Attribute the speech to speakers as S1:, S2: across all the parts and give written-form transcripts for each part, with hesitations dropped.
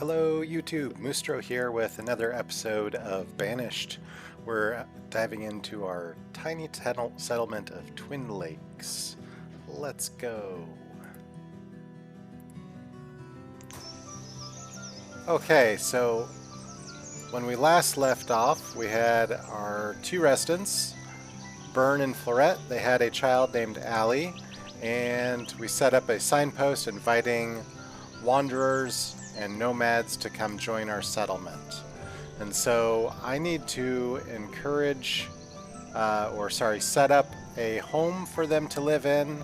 S1: Hello YouTube, Mustro here with another episode of Banished. We're diving into our tiny settlement of Twin Lakes. Let's go. Okay, so when we last left off, we had our two residents, Byrne and Florette. They had a child named Allie, and we set up a signpost inviting wanderers and nomads to come join our settlement. And so I need to encourage, set up a home for them to live in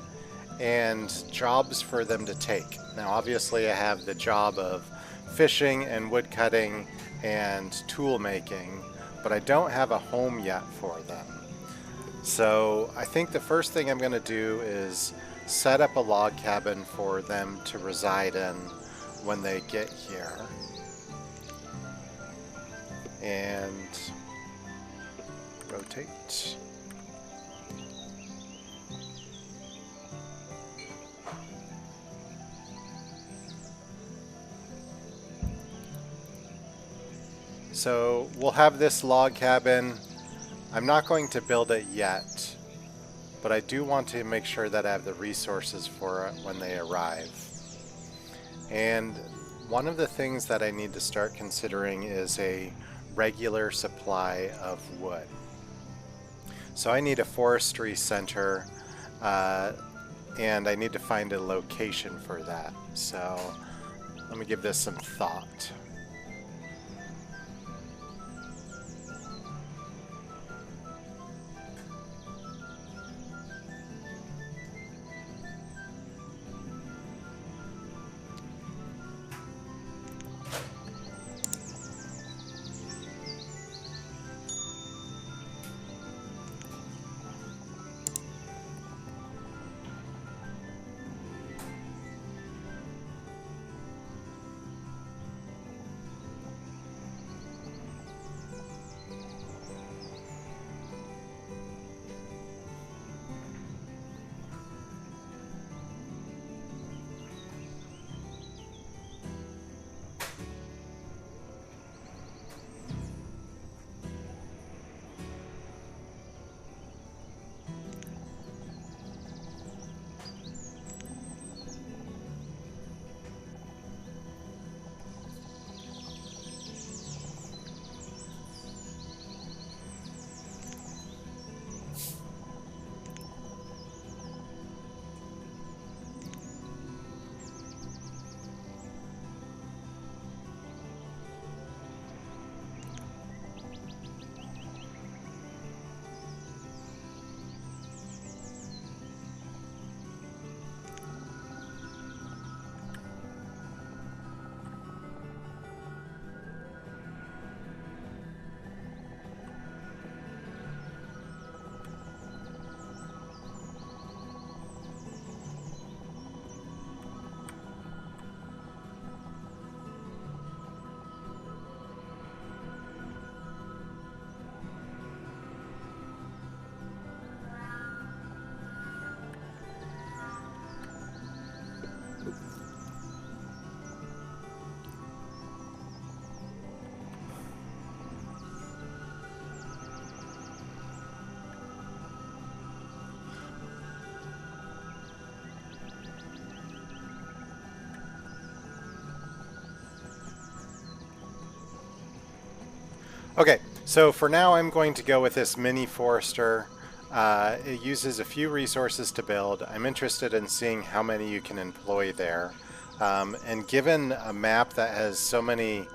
S1: and jobs for them to take. Now obviously I have the job of fishing and wood cutting and tool making, but I don't have a home yet for them. So I think the first thing I'm going to do is set up a log cabin for them to reside in when they get here. And rotate. So we'll have this log cabin. I'm not going to build it yet, but I do want to make sure that I have the resources for it when they arrive. And one of the things that I need to start considering is a regular supply of wood. So I need a forestry center, and I need to find a location for that. So let me give this some thought. Okay, so for now I'm going to go with this mini forester. It uses a few resources to build. I'm interested in seeing how many you can employ there. And given a map that has so many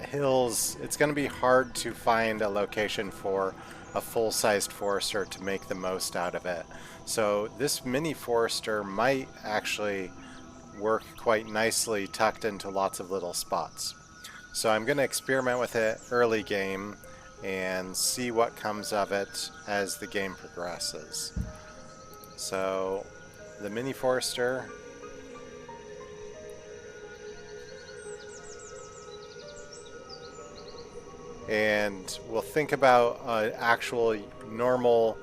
S1: hills, it's going to be hard to find a location for a full-sized forester to make the most out of it. So this mini forester might actually work quite nicely tucked into lots of little spots. So I'm going to experiment with it early game and see what comes of it as the game progresses. So the mini forester. And we'll think about an actual normal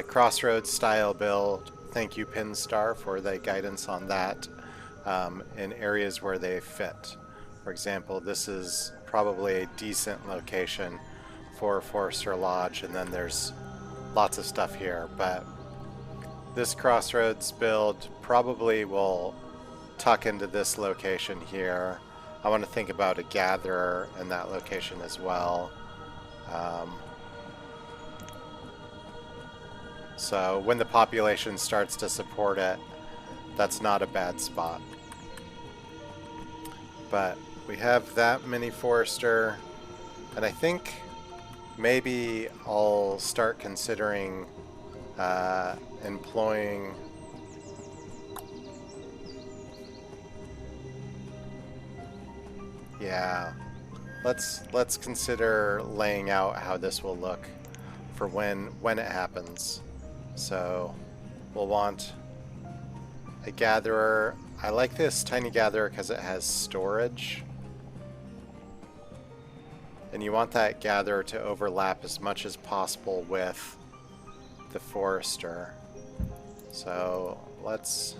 S1: Crossroads style build. Thank you Pinstar for the guidance on that in areas where they fit. For example, this is probably a decent location for Forester Lodge, and then there's lots of stuff here, but this crossroads build probably will tuck into this location here. I want to think about a gatherer in that location as well. So when the population starts to support it, that's not a bad spot. But we have that mini forester, and I think maybe I'll start considering employing let's consider laying out how this will look for when it happens. So we'll want a gatherer. I like this tiny gatherer because it has storage. And you want that gatherer to overlap as much as possible with the forester. So let's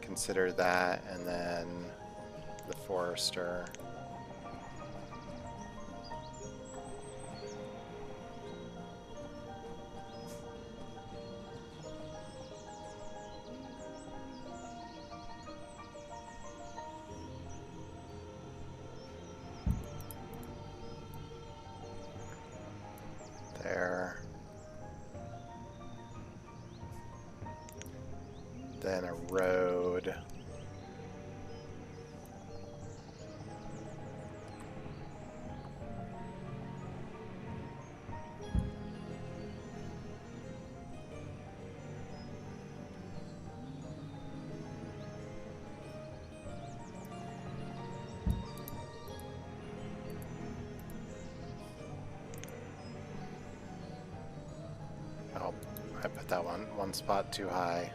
S1: consider that, and then the forester. There. Then a road. Oh, I put that one spot too high.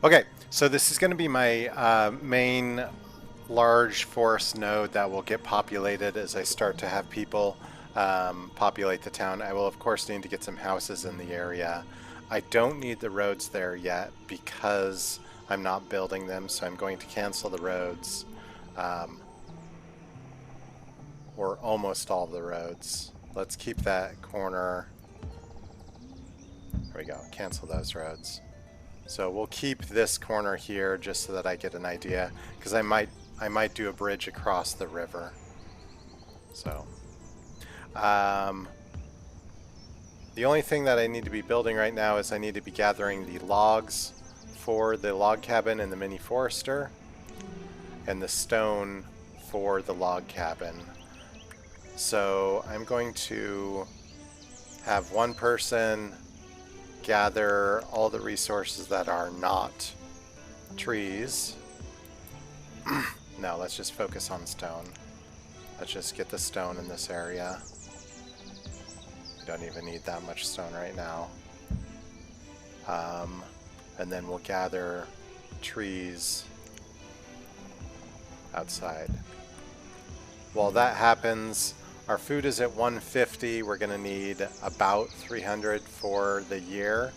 S1: Okay, so this is going to be my main large forest node that will get populated as I start to have people populate the town. I will of course need to get some houses in the area. I don't need the roads there yet because I'm not building them, so I'm going to cancel the roads, or almost all of the roads. Let's keep that corner. There we go, cancel those roads. So we'll keep this corner here just so that I get an idea, because I might do a bridge across the river. So the only thing that I need to be building right now is I need to be gathering the logs for the log cabin and the mini forester, and the stone for the log cabin. So I'm going to have one person gather all the resources that are not trees. No, let's just focus on stone. Let's just get the stone in this area. We don't even need that much stone right now. And then we'll gather trees outside. While that happens, our food is at 150. We're going to need about 300 for the year.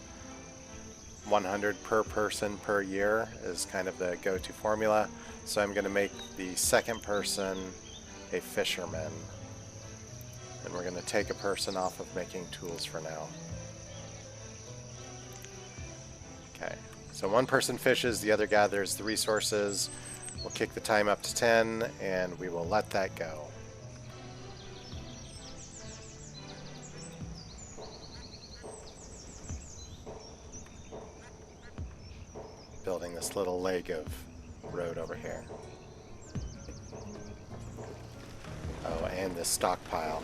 S1: 100 per person per year is kind of the go-to formula. So I'm going to make the second person a fisherman. And we're going to take a person off of making tools for now. Okay, so one person fishes, the other gathers the resources. We'll kick the time up to 10, and we will let that go. Building this little leg of road over here. Oh, and this stockpile.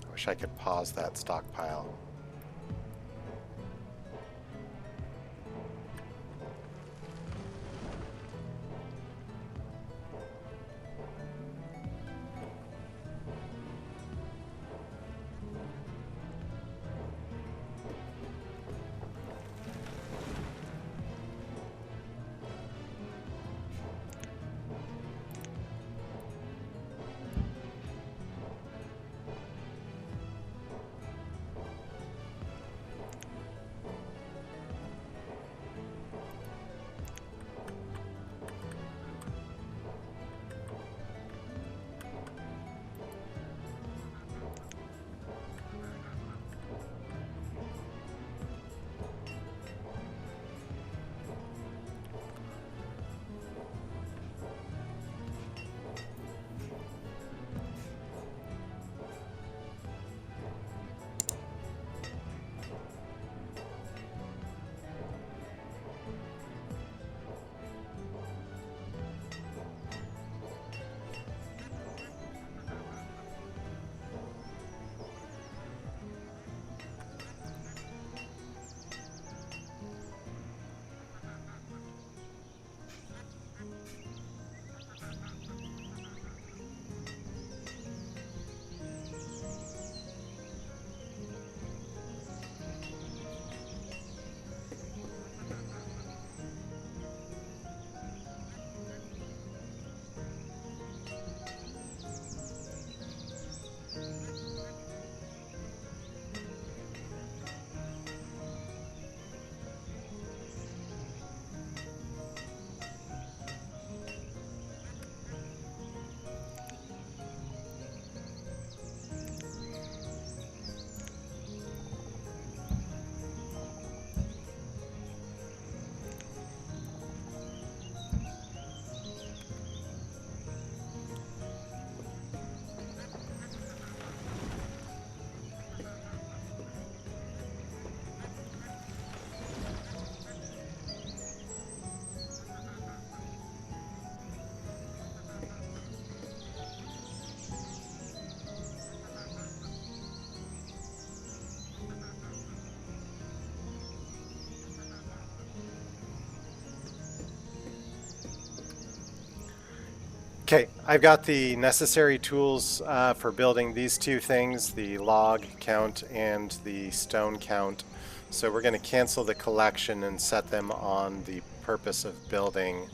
S1: I wish I could pause that stockpile. Okay, I've got the necessary tools for building these two things, the log count and the stone count. So we're going to cancel the collection and set them on the purpose of building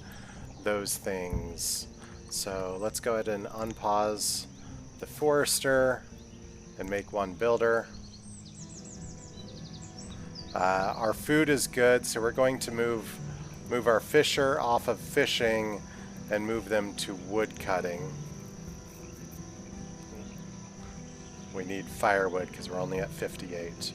S1: those things. So let's go ahead and unpause the forester and make one builder. Our food is good, so we're going to move our fisher off of fishing and move them to wood cutting. We need firewood because we're only at 58.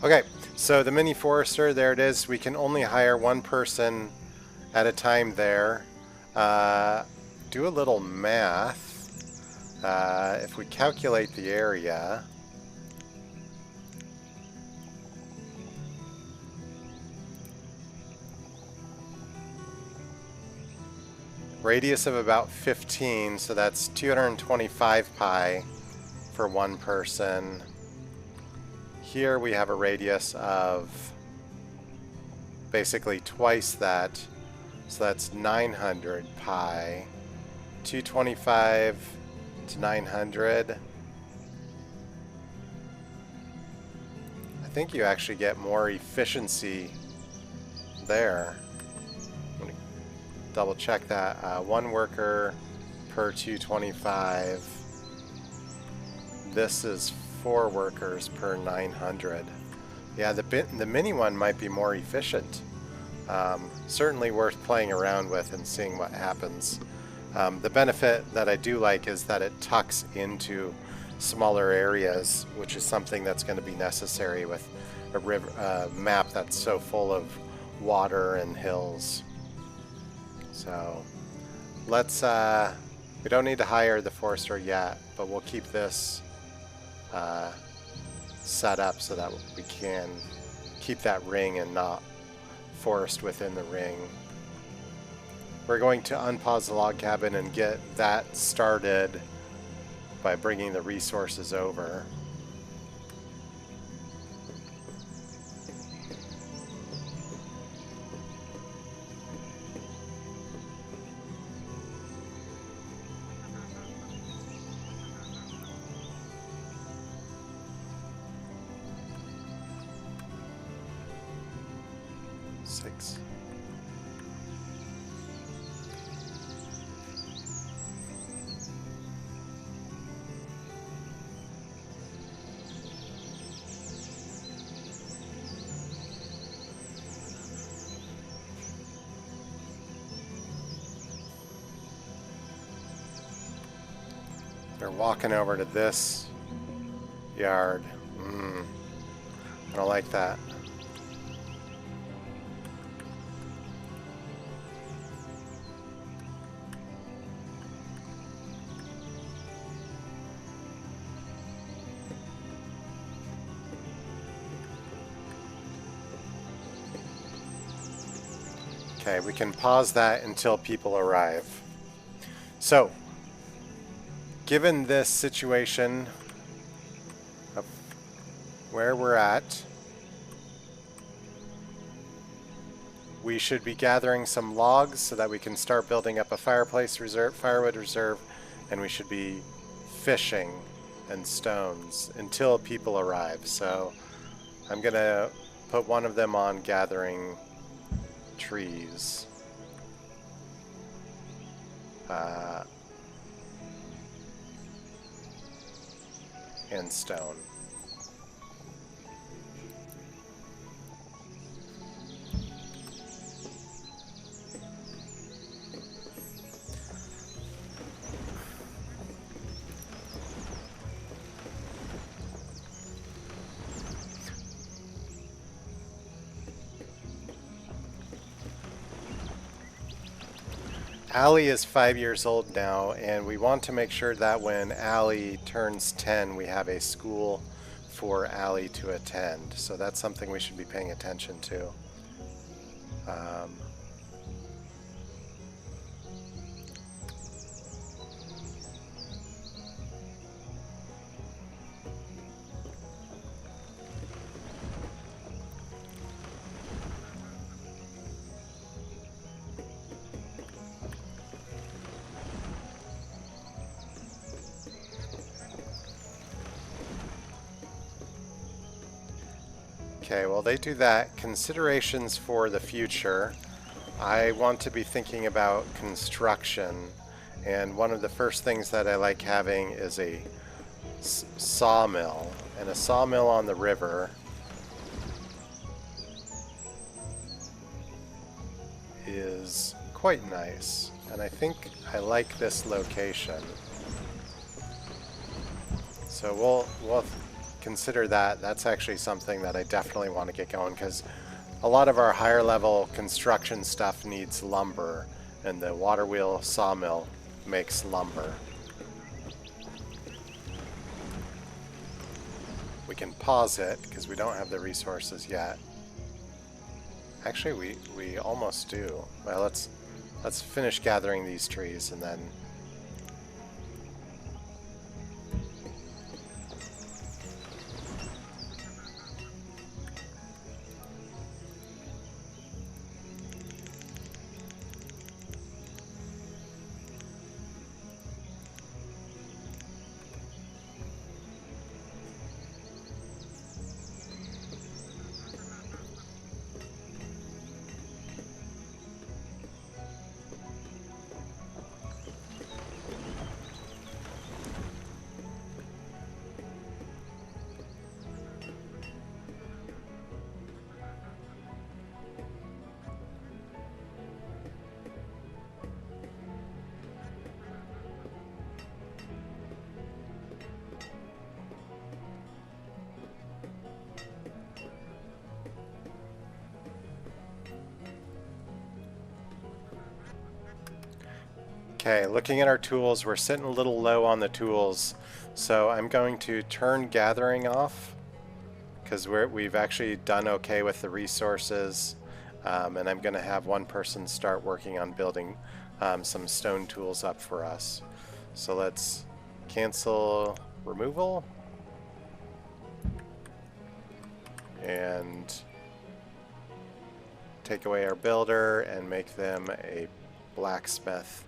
S1: Okay, so the mini forester, there it is. We can only hire one person at a time there. Do a little math. If we calculate the area, radius of about 15, so that's 225 pi for one person. Here we have a radius of basically twice that, so that's 900 pi. 225 to 900. I think you actually get more efficiency there. I'm going to double check that. One worker per 225. This is 4 workers per 900. Yeah, the mini one might be more efficient. Certainly worth playing around with and seeing what happens. The benefit that I do like is that it tucks into smaller areas, which is something that's going to be necessary with a river, map that's so full of water and hills. So let's, we don't need to hire the forester yet, but we'll keep this set up so that we can keep that ring and not forest within the ring. We're going to unpause the log cabin and get that started by bringing the resources over. Six. They're walking over to this yard. I don't like that. Okay, we can pause that until people arrive. So, given this situation of where we're at, we should be gathering some logs so that we can start building up a fireplace reserve, firewood reserve, and we should be fishing and stones until people arrive. So I'm gonna put one of them on gathering trees. And stone. Allie is 5 years old now, and we want to make sure that when Allie turns 10, we have a school for Allie to attend. So that's something we should be paying attention to. Okay, well they do that. Considerations for the future. I want to be thinking about construction, and one of the first things that I like having is a sawmill, and a sawmill on the river is quite nice, and I think I like this location. So we'll consider that. That's actually something that I definitely want to get going, because a lot of our higher level construction stuff needs lumber, and the water wheel sawmill makes lumber. We can pause it because we don't have the resources yet. Actually, we almost do. Well, let's finish gathering these trees and then. Okay, looking at our tools, we're sitting a little low on the tools, so I'm going to turn gathering off because we've actually done okay with the resources, and I'm going to have one person start working on building some stone tools up for us. So let's cancel removal and take away our builder and make them a blacksmith.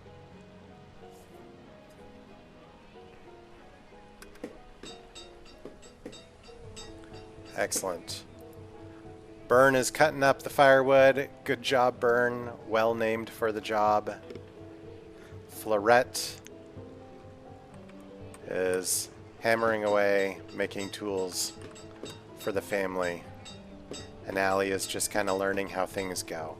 S1: Excellent. Burn is cutting up the firewood. Good job, Burn. Well named for the job. Florette is hammering away, making tools for the family. And Allie is just kind of learning how things go.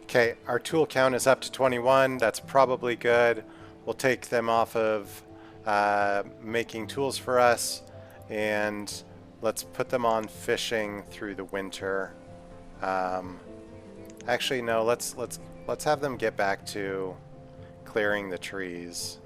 S1: Okay, our tool count is up to 21. That's probably good. We'll take them off of making tools for us, and let's put them on fishing through the winter. Actually, no. Let's have them get back to clearing the trees.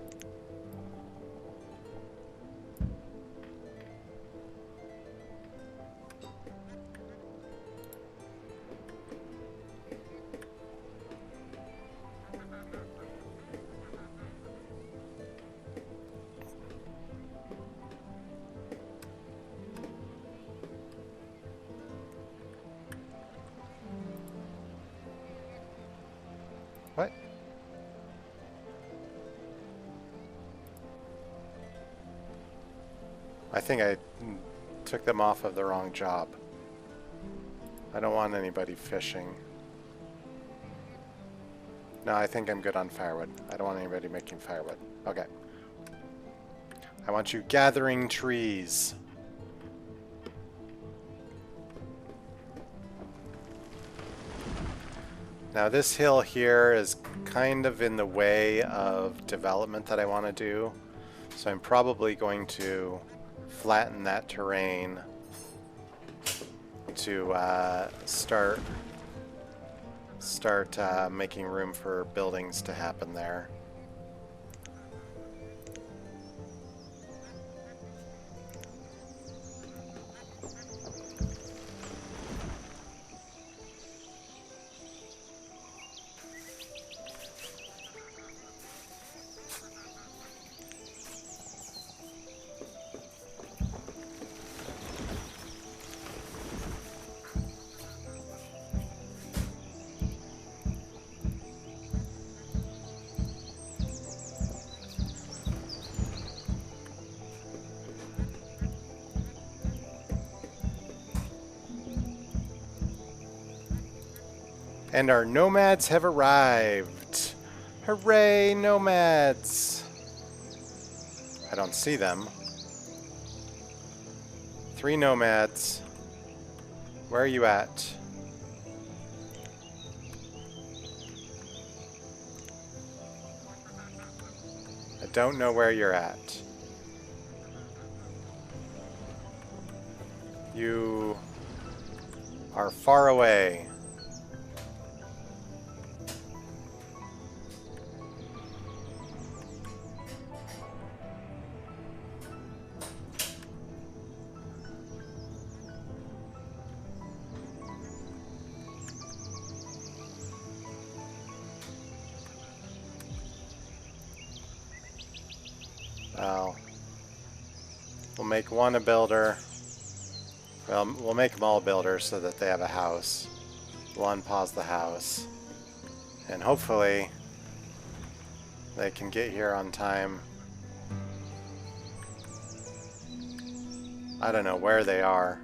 S1: What? I think I took them off of the wrong job. I don't want anybody fishing. No, I think I'm good on firewood. I don't want anybody making firewood. Okay. I want you gathering trees. Now this hill here is kind of in the way of development that I want to do. So I'm probably going to flatten that terrain to start making room for buildings to happen there. And our nomads have arrived. Hooray, nomads! I don't see them. 3 nomads. Where are you at? I don't know where you're at. You are far away. Well, we'll make one a builder. Well, we'll make them all builders so that they have a house. We'll unpause the house. And hopefully they can get here on time. I don't know where they are.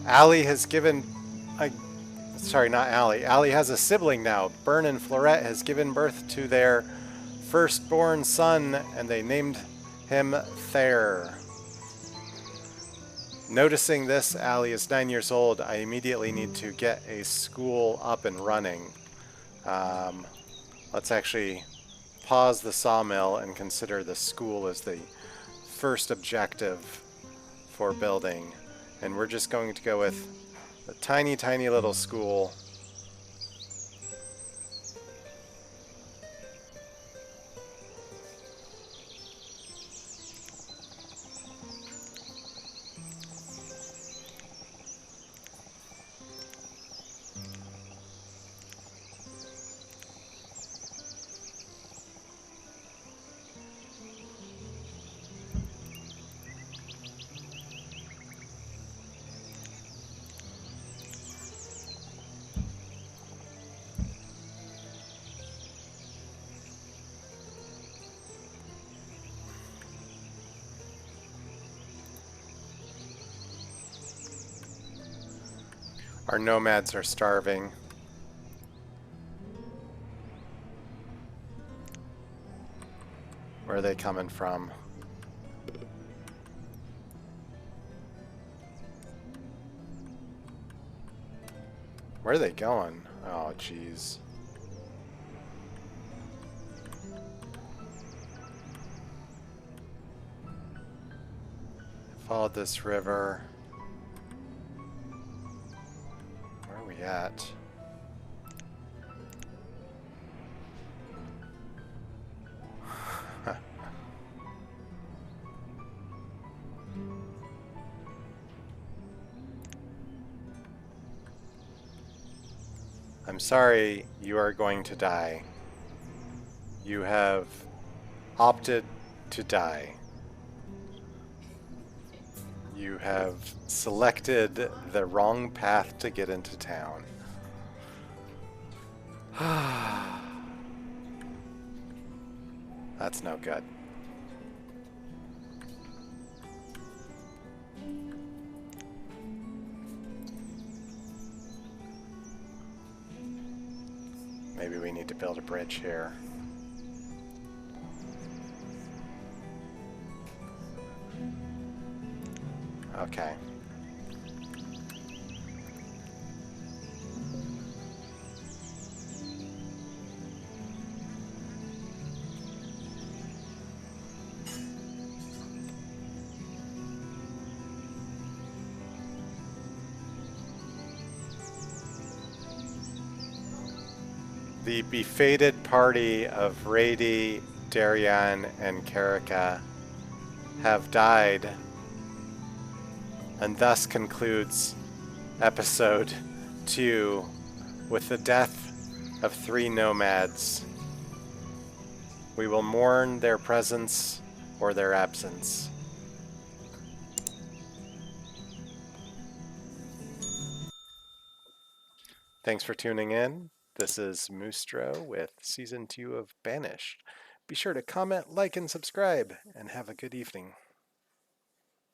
S1: Allie has given a... Sorry, not Allie. Allie has a sibling now. Bern and Florette has given birth to their firstborn son, and they named him Thayer. Noticing this, Allie is 9 years old. I immediately need to get a school up and running. Let's actually pause the sawmill and consider the school as the first objective for building. And we're just going to go with a tiny, tiny little school. Our nomads are starving. Where are they coming from? Where are they going? Oh, jeez. Followed this river. Where are we at? I'm sorry, you are going to die. You have opted to die. You have selected the wrong path to get into town. That's no good. Maybe we need to build a bridge here. Okay. The befated party of Radeon, Radeon, and Karaka have died, and thus concludes episode 2 with the death of 3 nomads. We will mourn their presence or their absence. Thanks for tuning in. This is Moostro with Season 2 of Banished. Be sure to comment, like, and subscribe, and have a good evening.